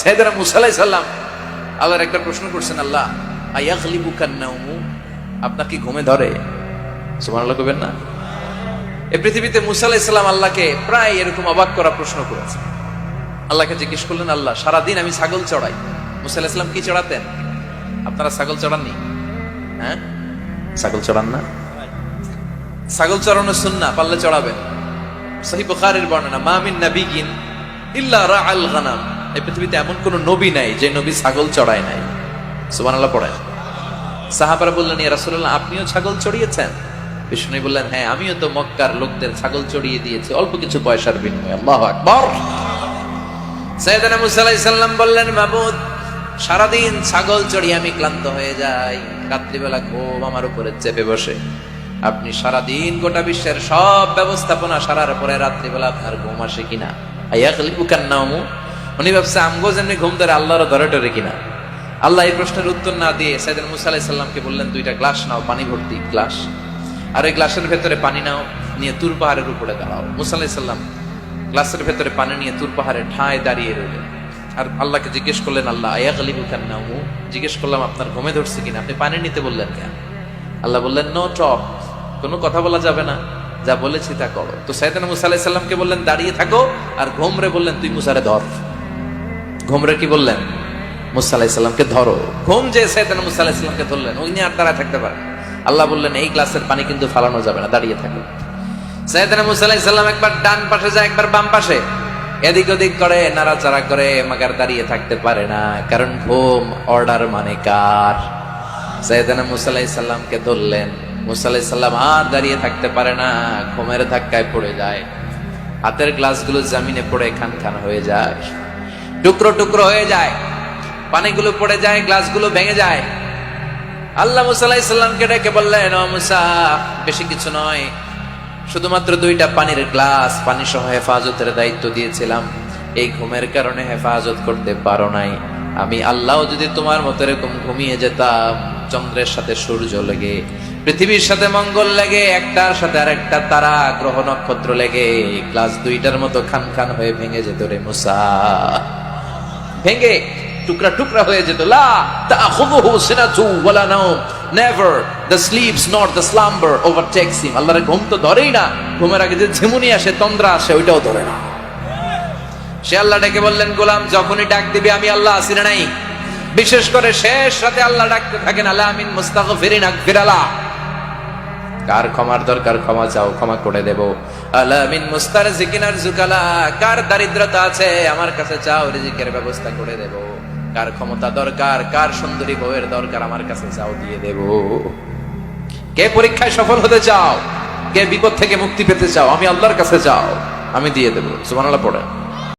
সাইয়েদনা মুসা আলাইহিস সালাম আল্লাহর একটা প্রশ্ন করছেন, আল্লাহ আয়াগলিবুকান নাউমু, আপনার কি ঘুমে ধরে? সুবহানাল্লাহ কইবেন না? এই পৃথিবীতে মুসা আলাইহিস সালাম আল্লাহকে প্রায় এরকম অবাক করা প্রশ্ন করেছেন। আল্লাহকে জিজ্ঞেস করলেন, আল্লাহ সারাদিন আমি ছাগল চড়াই। মুসা আলাইহিস সালাম কি চড়াতেন? আপনারা ছাগল চড়াননি? হ্যাঁ, ছাগল চড়ান না? ছাগল চড়ানো সুন্নাহ, পারলে চড়াবেন। সহিহ বুখারীর বর্ণনা, মা মিন নাবিয়্যিন ইল্লা রাআল গানাম, এই পৃথিবীতে এমন কোন নবী নাই যে নবী ছাগল চড়ায় নাই। সুবহানাল্লাহ পড়েন। সাহাবারা বললেন, ইয়া রাসূলুল্লাহ, আপনিও ছাগল চড়িয়েছেন? বিষ্ণু বললেন, হ্যাঁ, আমিও তো মক্কার লোকদের ছাগল চড়িয়ে দিয়েছি অল্প কিছু পয়সার বিনিময়ে। আল্লাহু আকবার। সাইয়েদনা মুসা আলাইহিস সালাম বললেন, মাবুদ, সারাদিন ছাগল চড়িয়ে আমি ক্লান্ত হয়ে যাই, রাত্রিবেলা ঘুম আমার উপরে চেপে বসে। আপনি সারাদিন গোটা বিশ্বের সব ব্যবস্থাপনা সারার পরে রাত্রিবেলা আপনার ঘুম আসে কিনা? আয়াগলিবুকান নাউমু, উনি ভাবছে আমগো যেমনি ঘুম ধরে আল্লাহরও ধরে টরে কিনা। আল্লাহ এই প্রশ্নের উত্তর না দিয়ে সাইয়েদনা মুসা আলাইহিস সালামকে বললেন, দুইটা গ্লাস নাও, পানি ভর্তি গ্লাস, আর ওই গ্লাসের ভেতরে পানি নাও, নিয়ে তুর পাহাড়ের উপরে দাঁড়াও। মুসা আলাইহিস সালাম গ্লাসের ভেতরে পানি নিয়ে তুর পাহাড়ের ঠায় দাঁড়িয়ে রইলেন। আর আল্লাহকে জিজ্ঞেস করলেন, আল্লাহ আয়াগলিবুকান নাউমু, জিজ্ঞেস করলাম আপনার ঘুমে ধরছে কিনা, আপনি পানি নিতে বললেন কেন? আল্লাহ বললেন, নো টক, কোনো কথা বলা যাবে না, যা বলেছি তা করো। তো সাইয়েদনা মুসা আলাইহিস সালামকে বললেন দাঁড়িয়ে থাকো, আর ঘুমরে বললেন তুই মুসারে ধর। ঘুমরে কি বললেন? মুসা আলাইহিস সালামকে ধরো। ঘুম যে সাইয়েদনা মুসা আলাইহিস সালামকে ধরলেন, উনি আর দাঁড়ায় থাকতে পারেন। আল্লাহ বললেন, এই গ্লাসের পানি কিন্তু ফালানো যাবে না, দাঁড়িয়ে থাকো। সাইয়েদনা মুসা আলাইহিস সালাম একবার ডান পাশে যায়, একবার বাম পাশে, এদিক ওদিক করে, নাড়াচাড়া করে, মাগার দাঁড়িয়ে থাকতে পারে না, কারণ ঘুম অর্ডার মানে কার? সাইয়েদনা মুসা আলাইহিস সালামকে ধরলেন। মুসা আলাইহিস সালাম আর দাঁড়িয়ে থাকতে পারে না, ঘুমের ধাক্কায় পড়ে যায়। হাতের গ্লাসগুলো জমিনে পড়ে খান খান হয়ে যায়, টুকরো টুকরো হয়ে যায়, পানিগুলো পড়ে যায়, গ্লাসগুলো ভেঙে যায়। আল্লাহ মুসা আলাইহিস সালামকে ডেকে বললেন, ও মুসা, বেশি কিছু নয়, শুধুমাত্র দুইটা পানির গ্লাস, পানি সহ হেফাজতের দায়িত্ব দিয়েছিলাম, এই ঘুমের কারণে হেফাজত করতে পারো নাই। আমি আল্লাহ যদি তোমার মতো এরকম ঘুমিয়ে যেতাম, চন্দ্রের সাথে সূর্য লেগে, পৃথিবীর সাথে মঙ্গল লেগে, একটার সাথে আরেকটা তারা গ্রহ নক্ষত্র লেগে গ্লাস দুইটার মতো খান খান হয়ে ভেঙে যেত রে মুসা, ভেঙে টুকরা টুকরা হয়ে যেত। লা তাখুযুহু সিনাতু ওয়ালা নাওম, never the sleeps not the slumber overtakes him. আল্লাহর ঘুম তো ধরেই না, ঘুমের আগে যে ঝিমুনি আসে, তন্দ্রা আসে, ওইটাও ধরে না। সে আল্লাহ ডেকে বললেন, গোলাম, যখনই ডাক দিবি আমি আল্লাহ আছি না নাই? বিশেষ করে শেষ রাতে আল্লাহ ডাকতে থাকেন, আলা মিন মুস্তাগফিরিন আগফিরালা, কার ক্ষমার দরকার ক্ষমা চাও, ক্ষমা করে দেব। আলা মিন মুস্তারজিকিন আরজুকালা, কার দারিদ্রতা আছে আমার কাছে চাও, রিজিকের ব্যবস্থা করে দেব। কার ক্ষমতা দরকার, কার সুন্দরী বউয়ের দরকার, আমার কাছে চাও, দিয়ে দেব। কে পরীক্ষায় সফল হতে চাও, কে বিপদ থেকে মুক্তি পেতে চাও, আমি আল্লাহর কাছে চাও, আমি দিয়ে দেব। সুবহানাল্লাহ পড়ে।